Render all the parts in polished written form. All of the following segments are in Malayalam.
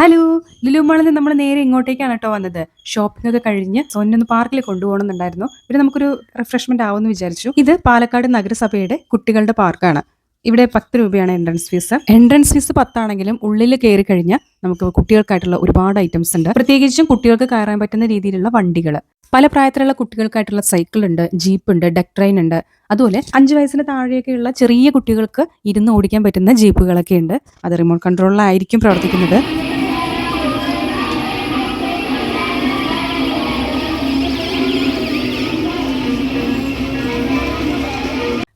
ഹലോ! ലുലു മാളിൽ നിന്ന് നമ്മൾ നേരെ ഇങ്ങോട്ടേക്കാണ് കേട്ടോ വന്നത്. ഷോപ്പിംഗ് ഒക്കെ കഴിഞ്ഞ് സോനിനെ ഒന്ന് പാർക്കിൽ കൊണ്ടുപോകണമെന്നുണ്ടായിരുന്നു. പിന്നെ നമുക്കൊരു റിഫ്രഷ്മെന്റ് ആവുമെന്ന് വിചാരിച്ചു. ഇത് പാലക്കാട് നഗരസഭയുടെ കുട്ടികളുടെ പാർക്കാണ്. ഇവിടെ 10 രൂപയാണ് എൻട്രൻസ് ഫീസ്. എൻട്രൻസ് ഫീസ് 10 ആണെങ്കിലും ഉള്ളിൽ കയറി കഴിഞ്ഞാൽ നമുക്ക് കുട്ടികൾക്കായിട്ടുള്ള ഒരുപാട് ഐറ്റംസ് ഉണ്ട്. പ്രത്യേകിച്ചും കുട്ടികൾക്ക് കയറാൻ പറ്റുന്ന രീതിയിലുള്ള വണ്ടികൾ. പല പ്രായത്തിലുള്ള കുട്ടികൾക്കായിട്ടുള്ള സൈക്കിൾ ഉണ്ട്, ജീപ്പ് ഉണ്ട്, ഡെക് ട്രെയിൻ ഉണ്ട്. അതുപോലെ 5 വയസ്സിന് താഴെയൊക്കെയുള്ള ചെറിയ കുട്ടികൾക്ക് ഇരുന്ന് ഓടിക്കാൻ പറ്റുന്ന ജീപ്പുകളൊക്കെ ഉണ്ട്. അത് റിമോട്ട് കൺട്രോളിലായിരിക്കും പ്രവർത്തിക്കുന്നത്.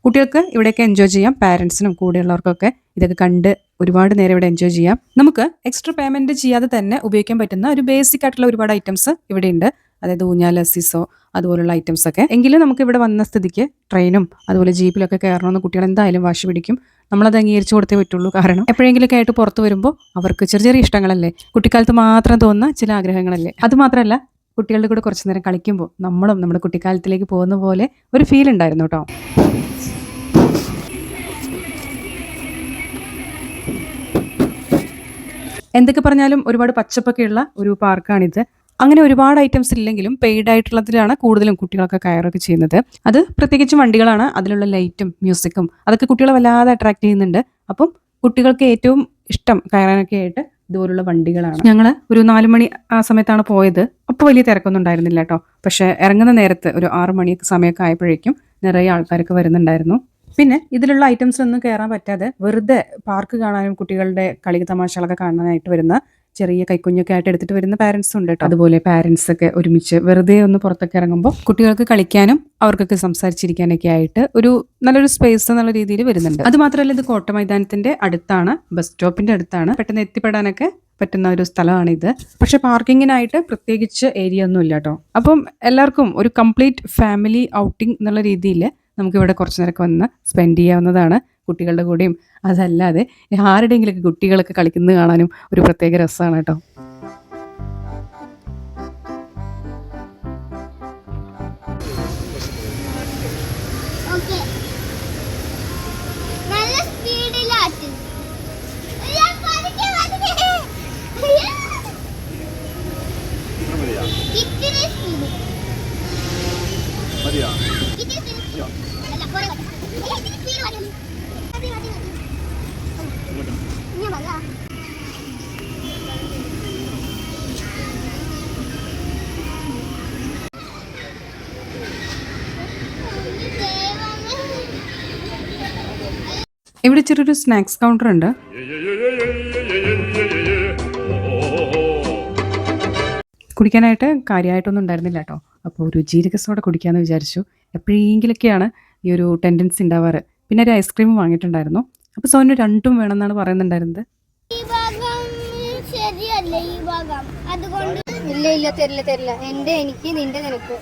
കുട്ടികൾക്ക് ഇവിടെയൊക്കെ എൻജോയ് ചെയ്യാം. പാരൻസിനും കൂടെയുള്ളവർക്കൊക്കെ ഇതൊക്കെ കണ്ട് ഒരുപാട് നേരം ഇവിടെ എൻജോയ് ചെയ്യാം. നമുക്ക് എക്സ്ട്രാ പേയ്മെന്റ് ചെയ്യാതെ തന്നെ ഉപയോഗിക്കാൻ പറ്റുന്ന ഒരു ബേസിക് ആയിട്ടുള്ള ഒരുപാട് ഐറ്റംസ് ഇവിടെ ഉണ്ട്. അതായത് ഊഞ്ഞാൽ, സീസോ അതുപോലുള്ള ഐറ്റംസ് ഒക്കെ. എങ്കിലും നമുക്ക് ഇവിടെ വന്ന സ്ഥിതിക്ക് ട്രെയിനും അതുപോലെ ജീപ്പിലൊക്കെ കയറണമെന്ന് കുട്ടികൾ എന്തായാലും വാശി പിടിക്കും. നമ്മളത് അംഗീകരിച്ചു കൊടുത്തേ പറ്റുള്ളൂ. കാരണം എപ്പോഴെങ്കിലുമൊക്കെ ആയിട്ട് പുറത്ത് വരുമ്പോൾ അവർക്ക് ചെറിയ ചെറിയ ഇഷ്ടങ്ങളല്ലേ, കുട്ടിക്കാലത്ത് മാത്രം തോന്നുന്ന ചില ആഗ്രഹങ്ങളല്ലേ. അതുമാത്രമല്ല, കുട്ടികളുടെ കൂടെ കുറച്ചു നേരം കളിക്കുമ്പോൾ നമ്മളും നമ്മുടെ കുട്ടിക്കാലത്തിലേക്ക് പോകുന്ന പോലെ ഒരു ഫീൽ ഉണ്ടായിരുന്നു കേട്ടോ. എന്തൊക്കെ പറഞ്ഞാലും ഒരുപാട് പച്ചപ്പൊക്കെയുള്ള ഒരു പാർക്കാണിത്. അങ്ങനെ ഒരുപാട് ഐറ്റംസ് ഇല്ലെങ്കിലും പെയ്ഡ് ആയിട്ടുള്ളതിലാണ് കൂടുതലും കുട്ടികളൊക്കെ കയറൊക്കെ ചെയ്യുന്നത്. അത് പ്രത്യേകിച്ചും വണ്ടികളാണ്. അതിലുള്ള ലൈറ്റും മ്യൂസിക്കും അതൊക്കെ കുട്ടികളെ വല്ലാതെ അട്രാക്ട് ചെയ്യുന്നുണ്ട്. അപ്പം കുട്ടികൾക്ക് ഏറ്റവും ഇഷ്ടം കയറാനൊക്കെ ആയിട്ട് ഇതുപോലുള്ള വണ്ടികളാണ്. ഞങ്ങൾ ഒരു 4 മണി ആ സമയത്താണ് പോയത്. അപ്പോൾ വലിയ തിരക്കൊന്നും ഉണ്ടായിരുന്നില്ല കേട്ടോ. പക്ഷെ ഇറങ്ങുന്ന നേരത്ത് ഒരു 6 മണി സമയമൊക്കെ ആയപ്പോഴേക്കും നിറയെ ആൾക്കാരൊക്കെ വരുന്നുണ്ടായിരുന്നു. പിന്നെ ഇതിലുള്ള ഐറ്റംസിലൊന്നും കയറാൻ പറ്റാതെ വെറുതെ പാർക്ക് കാണാനും കുട്ടികളുടെ കളി തമാശകളൊക്കെ കാണാനായിട്ട് വരുന്ന ചെറിയ കൈക്കുഞ്ഞൊക്കെ ആയിട്ട് എടുത്തിട്ട് വരുന്ന പാരൻസും ഉണ്ട് കേട്ടോ. അതുപോലെ പാരൻസ് ഒക്കെ ഒരുമിച്ച് വെറുതെ ഒന്ന് പുറത്തൊക്കെ ഇറങ്ങുമ്പോൾ കുട്ടികൾക്ക് കളിക്കാനും അവർക്കൊക്കെ സംസാരിച്ചിരിക്കാനൊക്കെ ആയിട്ട് ഒരു നല്ലൊരു സ്പേസ് എന്നുള്ള രീതിയിൽ വരുന്നുണ്ട്. അത് മാത്രമല്ല, ഇത് കോട്ട മൈതാനത്തിന്റെ അടുത്താണ്, ബസ് സ്റ്റോപ്പിന്റെ അടുത്താണ്, പെട്ടെന്ന് എത്തിപ്പെടാനൊക്കെ പറ്റുന്ന ഒരു സ്ഥലമാണിത്. പക്ഷെ പാർക്കിങ്ങിനായിട്ട് പ്രത്യേകിച്ച് ഏരിയ ഒന്നും ഇല്ല കേട്ടോ. അപ്പം എല്ലാവർക്കും ഒരു കംപ്ലീറ്റ് ഫാമിലി ഔട്ടിംഗ് എന്നുള്ള രീതിയിൽ നമുക്കിവിടെ കുറച്ച് നേരമൊക്കെ വന്ന് സ്പെൻഡ് ചെയ്യാവുന്നതാണ് കുട്ടികളുടെ കൂടെയും. അതല്ലാതെ ആരുടെയെങ്കിലൊക്കെ കുട്ടികളൊക്കെ കളിക്കുന്നത് കാണാനും ഒരു പ്രത്യേക രസമാണ് കേട്ടോ. ഇവിടെ ചെറിയൊരു സ്നാക്സ് കൗണ്ടർ ഉണ്ട്. കുടിക്കാനായിട്ട് കാര്യമായിട്ടൊന്നും ഉണ്ടായിരുന്നില്ല കേട്ടോ. അപ്പോൾ ഒരു ജീരക സോഡ കുടിക്കാമെന്ന് വിചാരിച്ചു. എപ്പോഴെങ്കിലൊക്കെയാണ് ഈ ഒരു ടെൻഡൻസി ഉണ്ടാവാറ്. പിന്നെ ഒരു ഐസ്ക്രീം വാങ്ങിയിട്ടുണ്ടായിരുന്നു. അപ്പോൾ സോനു രണ്ടും വേണമെന്നാണ് പറയുന്നുണ്ടായിരുന്നത്. ഇല്ല തരില്ല. എനിക്ക് നിന്റെ നിനക്ക്.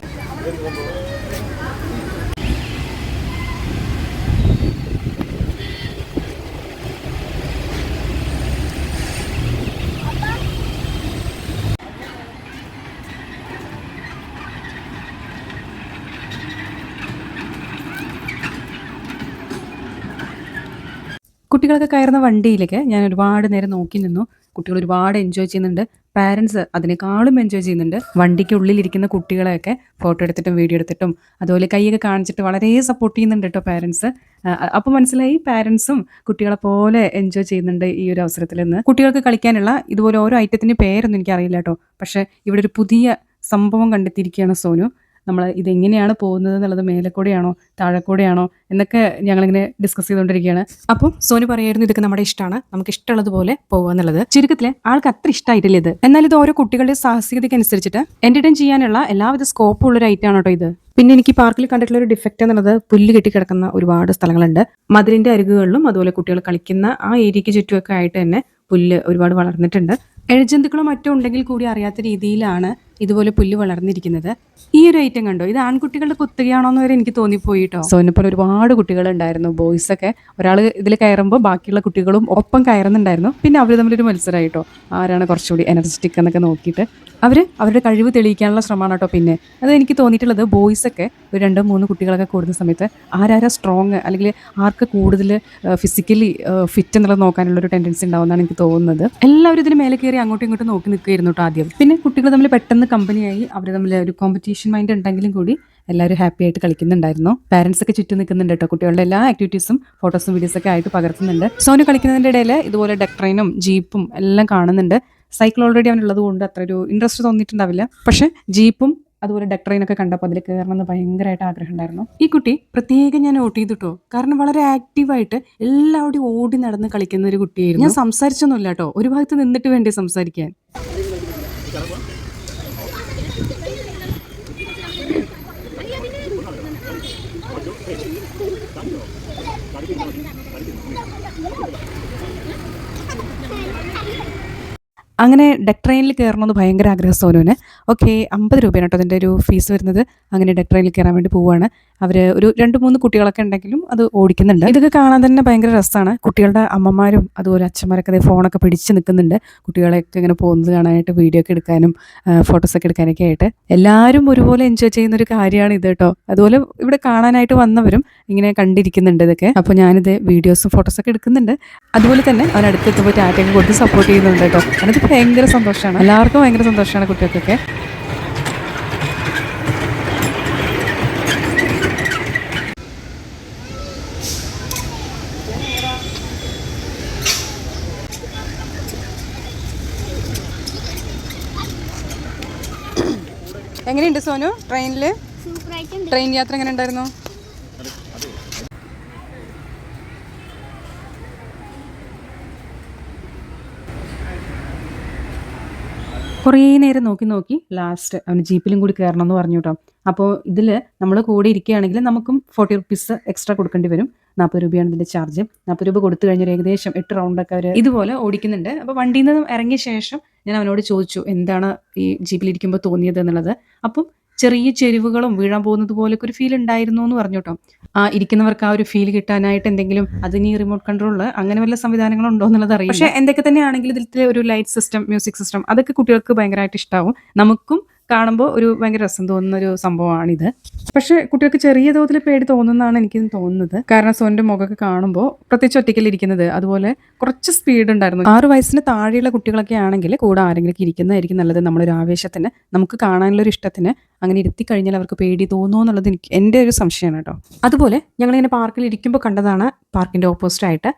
കുട്ടികളൊക്കെ കയറുന്ന വണ്ടിയിലേക്ക് ഞാൻ ഒരുപാട് നേരം നോക്കി നിന്നു. കുട്ടികൾ ഒരുപാട് എൻജോയ് ചെയ്യുന്നുണ്ട്. പാരൻസ് അതിനേക്കാളും എൻജോയ് ചെയ്യുന്നുണ്ട്. വണ്ടിക്ക് ഉള്ളിലിരിക്കുന്ന കുട്ടികളെയൊക്കെ ഫോട്ടോ എടുത്തിട്ടും വീഡിയോ എടുത്തിട്ടും അതുപോലെ കൈയൊക്കെ കാണിച്ചിട്ട് വളരെ സപ്പോർട്ട് ചെയ്യുന്നുണ്ട് കേട്ടോ പാരൻസ്. അപ്പോൾ മനസ്സിലായി, പാരൻസും കുട്ടികളെ പോലെ എൻജോയ് ചെയ്യുന്നുണ്ട് ഈ ഒരു അവസരത്തിൽ നിന്ന്. കുട്ടികൾക്ക് കളിക്കാനുള്ള ഇതുപോലെ ഓരോ ഐറ്റത്തിൻ്റെ പേരൊന്നും എനിക്കറിയില്ല കേട്ടോ. പക്ഷേ ഇവിടെ ഒരു പുതിയ സംഭവം കണ്ടെത്തിയിരിക്കുകയാണ് സോനു. നമ്മൾ ഇതെങ്ങനെയാണ് പോകുന്നത് എന്നുള്ളത്, മേലെക്കൂടെയാണോ താഴെക്കൂടെയാണോ എന്നൊക്കെ ഞങ്ങളിങ്ങനെ ഡിസ്കസ് ചെയ്തുകൊണ്ടിരിക്കുകയാണ്. അപ്പോൾ സോനു പറയായിരുന്നു ഇതൊക്കെ നമ്മുടെ ഇഷ്ടമാണ്, നമുക്ക് ഇഷ്ടമുള്ളതുപോലെ പോകുക എന്നുള്ളത്. ചുരുക്കത്തിൽ ആൾക്ക് അത്ര ഇഷ്ടമായിട്ടില്ല ഇത്. എന്നാൽ ഇത് ഓരോ കുട്ടികളുടെ സാഹസികതയ്ക്ക് അനുസരിച്ചിട്ട് എന്റർടൈൻ ചെയ്യാനുള്ള എല്ലാവിധ സ്കോപ്പും ഉള്ളൊരു ഐറ്റമാണ് കേട്ടോ ഇത്. പിന്നെ എനിക്ക് പാർക്കിൽ കണ്ടിട്ടുള്ള ഒരു ഡിഫക്റ്റ് എന്നുള്ളത് പുല്ല് കെട്ടിക്കിടക്കുന്ന ഒരുപാട് സ്ഥലങ്ങളുണ്ട്. മതിലിന്റെ അരികുകളിലും അതുപോലെ കുട്ടികൾ കളിക്കുന്ന ആ ഏരിയയ്ക്ക് ചുറ്റുമൊക്കെ ആയിട്ട് തന്നെ പുല്ല് ഒരുപാട് വളർന്നിട്ടുണ്ട്. എഴജന്തുക്കളോ മറ്റോ ഉണ്ടെങ്കിൽ കൂടി അറിയാത്ത രീതിയിലാണ് ഇതുപോലെ പുല്ല് വളർന്നിരിക്കുന്നത്. ഈ ഒരു ഐറ്റം കണ്ടോ, ഇത് ആൺകുട്ടികളുടെ കുത്തകയാണോന്ന് വരെ എനിക്ക് തോന്നിപ്പോയി കേട്ടോ. സോ എന്നെപ്പോലെ ഒരുപാട് കുട്ടികളുണ്ടായിരുന്നു, ബോയ്സൊക്കെ. ഒരാൾ ഇതിൽ കയറുമ്പോൾ ബാക്കിയുള്ള കുട്ടികളും ഒപ്പം കയറുന്നുണ്ടായിരുന്നു. പിന്നെ അവർ തമ്മിലൊരു മത്സരമായിട്ടോ, ആരാണ് കുറച്ചുകൂടി എനർജറ്റിക് എന്നൊക്കെ നോക്കിയിട്ട് അവരുടെ കഴിവ് തെളിയിക്കാനുള്ള ശ്രമമാണ് കേട്ടോ. പിന്നെ അത് എനിക്ക് തോന്നിയിട്ടുള്ളത്, ബോയ്സൊക്കെ ഒരു 2-3 കുട്ടികളൊക്കെ കൂടുന്ന സമയത്ത് ആരാരാ സ്ട്രോങ്, അല്ലെങ്കിൽ ആർക്ക് കൂടുതൽ ഫിസിക്കലി ഫിറ്റ് എന്നുള്ളത് നോക്കാനുള്ളൊരു ടെൻഡൻസി ഉണ്ടാവുമെന്നാണ് എനിക്ക് തോന്നുന്നത്. എല്ലാവരും ഇതിന് മേലെ കയറി അങ്ങോട്ടും ഇങ്ങോട്ടും നോക്കി നിൽക്കുകയായിരുന്നു കേട്ടോ ആദ്യം. പിന്നെ കുട്ടികൾ തമ്മിൽ പെട്ടെന്ന് കമ്പനിയായി, അവർ തമ്മിൽ ഒരു കോമ്പറ്റീഷൻ മൈൻഡ് ഉണ്ടെങ്കിലും കൂടി എല്ലാവരും ഹാപ്പി ആയിട്ട് കളിക്കുന്നുണ്ടായിരുന്നു. പാരൻസ് ഒക്കെ ചുറ്റും നിൽക്കുന്നുണ്ട് കേട്ടോ. കുട്ടികളുടെ എല്ലാ ആക്ടിവിറ്റീസും ഫോട്ടോസും വീഡിയോസൊക്കെ ആയിട്ട് പകർത്തുന്നുണ്ട്. സോനു കളിക്കുന്നതിൻ്റെ ഇടയിൽ ഇതുപോലെ ഡെക് ട്രെയിനും ജീപ്പും എല്ലാം കാണുന്നുണ്ട്. സൈക്കിൾ ഓൾറെഡി അവനുള്ളത് കൊണ്ട് അത്ര ഒരു ഇൻട്രസ്റ്റ് തോന്നിയിട്ടുണ്ടാവില്ല. പക്ഷേ ജീപ്പും അതുപോലെ ഡെക് ട്രെയിനൊക്കെ കണ്ടപ്പോൾ അതിൽ കയറണമെന്ന് ഭയങ്കരമായിട്ട് ആഗ്രഹം ഉണ്ടായിരുന്നു. ഈ കുട്ടി പ്രത്യേകം ഞാൻ നോട്ട് ചെയ്തിട്ടോ, കാരണം വളരെ ആക്റ്റീവായിട്ട് എല്ലാവരുടെയും ഓടി നടന്ന് കളിക്കുന്ന ഒരു കുട്ടിയായിരുന്നു. ഞാൻ സംസാരിച്ചൊന്നുമില്ല കേട്ടോ, ഒരു ഭാഗത്ത് നിന്നിട്ട് വേണ്ടി സംസാരിക്കാൻ. അങ്ങനെ ഡെക് ട്രെയിനിൽ കയറണമെന്ന് ഭയങ്കര ആഗ്രഹം സോനുവിന്. ഓക്കെ, 50 രൂപയാണ് കേട്ടോ അതിൻ്റെ ഒരു ഫീസ് വരുന്നത്. അങ്ങനെ ഡെക് ട്രെയിനിൽ കയറാൻ വേണ്ടി പോവുകയാണ്. അവർ ഒരു 2-3 കുട്ടികളൊക്കെ ഉണ്ടെങ്കിലും അത് ഓടിക്കുന്നുണ്ട്. ഇതൊക്കെ കാണാൻ തന്നെ ഭയങ്കര രസമാണ്. കുട്ടികളുടെ അമ്മമാരും അതുപോലെ അച്ഛന്മാരൊക്കെ അതേ ഫോണൊക്കെ പിടിച്ച് നിൽക്കുന്നുണ്ട്, കുട്ടികളെയൊക്കെ ഇങ്ങനെ പോകുന്നത് കാണാനായിട്ട്, വീഡിയോ ഒക്കെ എടുക്കാനും ഫോട്ടോസൊക്കെ എടുക്കാനൊക്കെ ആയിട്ട്. എല്ലാവരും ഒരുപോലെ എൻജോയ് ചെയ്യുന്ന ഒരു കാര്യമാണ് ഇത് കേട്ടോ. അതുപോലെ ഇവിടെ കാണാനായിട്ട് വന്നവരും ഇങ്ങനെ കണ്ടിരിക്കുന്നുണ്ട് ഇതൊക്കെ. അപ്പോൾ ഞാനിത് വീഡിയോസും ഫോട്ടോസൊക്കെ എടുക്കുന്നുണ്ട്. അതുപോലെ തന്നെ അവനടുത്തെത്തുമ്പോൾ ടാറ്റയൊക്കെ കൊടുത്ത് സപ്പോർട്ട് ചെയ്യുന്നുണ്ട് കേട്ടോ. അതിനകത്ത് ഭയങ്കര സന്തോഷമാണ്, എല്ലാവർക്കും ഭയങ്കര സന്തോഷമാണ് കുട്ടികൾക്കൊക്കെ. എങ്ങനെയുണ്ട് സോനു ട്രെയിനിൽ? ട്രെയിൻ യാത്ര എങ്ങനെ ഉണ്ടായിരുന്നു? കുറേ നേരം നോക്കി ലാസ്റ്റ് അവന് ജീപ്പിലും കൂടി കയറണം എന്ന് പറഞ്ഞു കേട്ടോ. അപ്പോൾ ഇതിൽ നമ്മൾ കൂടെ ഇരിക്കുകയാണെങ്കിൽ നമുക്കും 40 റുപ്പീസ് എക്സ്ട്രാ കൊടുക്കേണ്ടി വരും. 40 രൂപയാണ് ഇതിൻ്റെ ചാർജ്. 40 രൂപ കൊടുത്തു കഴിഞ്ഞാൽ ഏകദേശം 8 റൗണ്ടൊക്കെ അവർ ഇതുപോലെ ഓടിക്കുന്നുണ്ട്. അപ്പോൾ വണ്ടിയിൽ നിന്ന് ഇറങ്ങിയ ശേഷം ഞാൻ അവനോട് ചോദിച്ചു എന്താണ് ഈ ജീപ്പിലിരിക്കുമ്പോൾ തോന്നിയത് എന്നുള്ളത്. അപ്പം ചെറിയ ചെരിവുകളും വീഴാൻ പോകുന്നത് പോലൊക്കെ ഒരു ഫീൽ ഉണ്ടായിരുന്നു എന്ന് പറഞ്ഞു കേട്ടോ. ഇരിക്കുന്നവർക്ക് ആ ഒരു ഫീൽ കിട്ടാനായിട്ട് എന്തെങ്കിലും അതിന് ഈ റിമോട്ട് കൺട്രോളിൽ അങ്ങനെ വല്ല സംവിധാനങ്ങളുണ്ടോ എന്നുള്ളത് അറിയില്ല. പക്ഷേ എന്തൊക്കെ തന്നെയാണെങ്കിലും ഇതിലത്തെ ഒരു ലൈറ്റ് സിസ്റ്റം, മ്യൂസിക് സിസ്റ്റം, അതൊക്കെ കുട്ടികൾക്ക് ഭയങ്കരമായിട്ട് ഇഷ്ടമാവും. നമുക്കും കാണുമ്പോൾ ഒരു ഭയങ്കര രസം തോന്നുന്ന ഒരു സംഭവമാണിത്. പക്ഷേ കുട്ടികൾക്ക് ചെറിയ തോതിൽ പേടി തോന്നുന്നതാണ് എനിക്ക് തോന്നുന്നത്. കാരണം സോൻ്റെ മുഖമൊക്കെ കാണുമ്പോൾ, പ്രത്യേകിച്ച് ഒറ്റയ്ക്കലിരിക്കുന്നത്, അതുപോലെ കുറച്ച് സ്പീഡ് ഉണ്ടായിരുന്നു. 6 വയസ്സിന് താഴെയുള്ള കുട്ടികളൊക്കെ ആണെങ്കിൽ കൂടെ ആരെങ്കിലും ഇരിക്കുന്നതായിരിക്കും നല്ലത്. നമ്മളൊരു ആവേശത്തിന്, നമുക്ക് കാണാനുള്ളൊരു ഇഷ്ടത്തിന് അങ്ങനെ ഇരുത്തി കഴിഞ്ഞാൽ അവർക്ക് പേടി തോന്നുമോ എന്നുള്ളത് എൻ്റെ ഒരു സംശയമാണ് കേട്ടോ. അതുപോലെ ഞങ്ങളിങ്ങനെ പാർക്കിൽ ഇരിക്കുമ്പോൾ കണ്ടതാണ്, പാർക്കിൻ്റെ ഓപ്പോസിറ്റായിട്ട്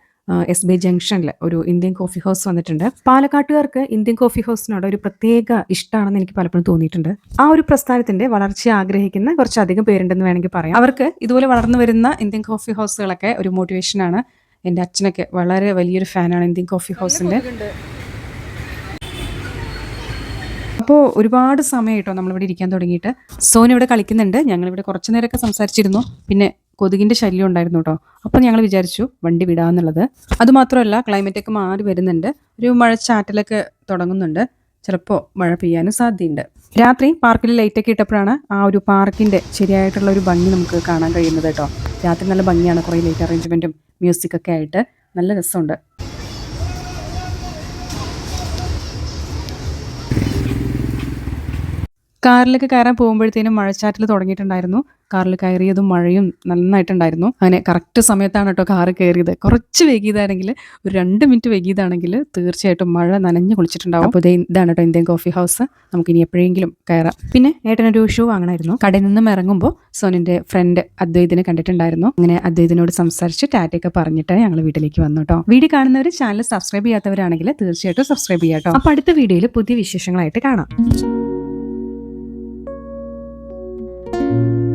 SBI ജംഗ്ഷനിൽ ഒരു ഇന്ത്യൻ കോഫി ഹൗസ് വന്നിട്ടുണ്ട്. പാലക്കാട്ടുകാർക്ക് ഇന്ത്യൻ കോഫി ഹൗസിനോട് ഒരു പ്രത്യേക ഇഷ്ടമാണെന്ന് എനിക്ക് പലപ്പോഴും തോന്നിയിട്ടുണ്ട്. ആ ഒരു പ്രസ്ഥാനത്തിന്റെ വളർച്ച ആഗ്രഹിക്കുന്ന കുറച്ചധികം പേരുണ്ടെന്ന് വേണമെങ്കിൽ പറയാം. അവർക്ക് ഇതുപോലെ വളർന്നു വരുന്ന ഇന്ത്യൻ കോഫി ഹൗസുകളൊക്കെ ഒരു മോട്ടിവേഷനാണ്. എൻ്റെ അച്ഛനൊക്കെ വളരെ വലിയൊരു ഫാനാണ് ഇന്ത്യൻ കോഫി ഹൗസിൻ്റെ. അപ്പോൾ ഒരുപാട് സമയം കേട്ടോ നമ്മളിവിടെ ഇരിക്കാൻ തുടങ്ങിയിട്ട്. സോനു ഇവിടെ കളിക്കുന്നുണ്ട്, ഞങ്ങളിവിടെ കുറച്ച് നേരമൊക്കെ സംസാരിച്ചിരുന്നു. പിന്നെ കൊതുകിൻ്റെ ശല്യം ഉണ്ടായിരുന്നു കേട്ടോ. അപ്പോൾ ഞങ്ങൾ വിചാരിച്ചു വണ്ടി വിടാമെന്നുള്ളത്. അതുമാത്രമല്ല ക്ലൈമറ്റൊക്കെ മാറി വരുന്നുണ്ട്, ഒരു മഴച്ചാറ്റലൊക്കെ തുടങ്ങുന്നുണ്ട്, ചിലപ്പോൾ മഴ പെയ്യാനും സാധ്യതയുണ്ട്. രാത്രി പാർക്കിൽ ലൈറ്റൊക്കെ ഇട്ടപ്പോഴാണ് ആ ഒരു പാർക്കിൻ്റെ ശരിയായിട്ടുള്ള ഒരു ഭംഗി നമുക്ക് കാണാൻ കഴിയുന്നത് കേട്ടോ. രാത്രി നല്ല ഭംഗിയാണ്, കുറേ ലൈറ്റ് അറേഞ്ച്മെൻറ്റും മ്യൂസിക്കൊക്കെ ആയിട്ട് നല്ല രസമുണ്ട്. കാറിലൊക്കെ കയറാൻ പോകുമ്പോഴത്തേനും മഴച്ചാറ്റിൽ തുടങ്ങിയിട്ടുണ്ടായിരുന്നു. കാറിൽ കയറിയതും മഴയും നന്നായിട്ടുണ്ടായിരുന്നു. അങ്ങനെ കറക്റ്റ് സമയത്താണ് കേട്ടോ കാറ് കയറിയത്. കുറച്ച് വൈകിയതാണെങ്കിൽ, ഒരു 2 മിനിറ്റ് വൈകിയതാണെങ്കിൽ തീർച്ചയായിട്ടും മഴ നനഞ്ഞ് കുളിച്ചിട്ടുണ്ടാവും. അപ്പോൾ ഇതാണ് കേട്ടോ ഇന്ത്യൻ കോഫി ഹൗസ്. നമുക്കിനി എപ്പോഴെങ്കിലും കയറാം. പിന്നെ ഏട്ടനൊരു ഷൂ വാങ്ങണമായിരുന്നു. കടയിൽ നിന്നും ഇറങ്ങുമ്പോൾ സോനിൻ്റെ ഫ്രണ്ട് അദ്വൈതിനെ കണ്ടിട്ടുണ്ടായിരുന്നു. അങ്ങനെ അദ്വൈതിനോട് സംസാരിച്ച് ടാറ്റയൊക്കെ പറഞ്ഞിട്ട് ഞങ്ങൾ വീട്ടിലേക്ക് വന്നു കേട്ടോ. വീഡിയോ കാണുന്നവർ ചാനൽ സബ്സ്ക്രൈബ് ചെയ്യാത്തവരാണെങ്കിൽ തീർച്ചയായിട്ടും സബ്സ്ക്രൈബ് ചെയ്യാം കേട്ടോ. അപ്പോൾ അടുത്ത വീഡിയോയിൽ പുതിയ വിശേഷങ്ങളായിട്ട് കാണാം.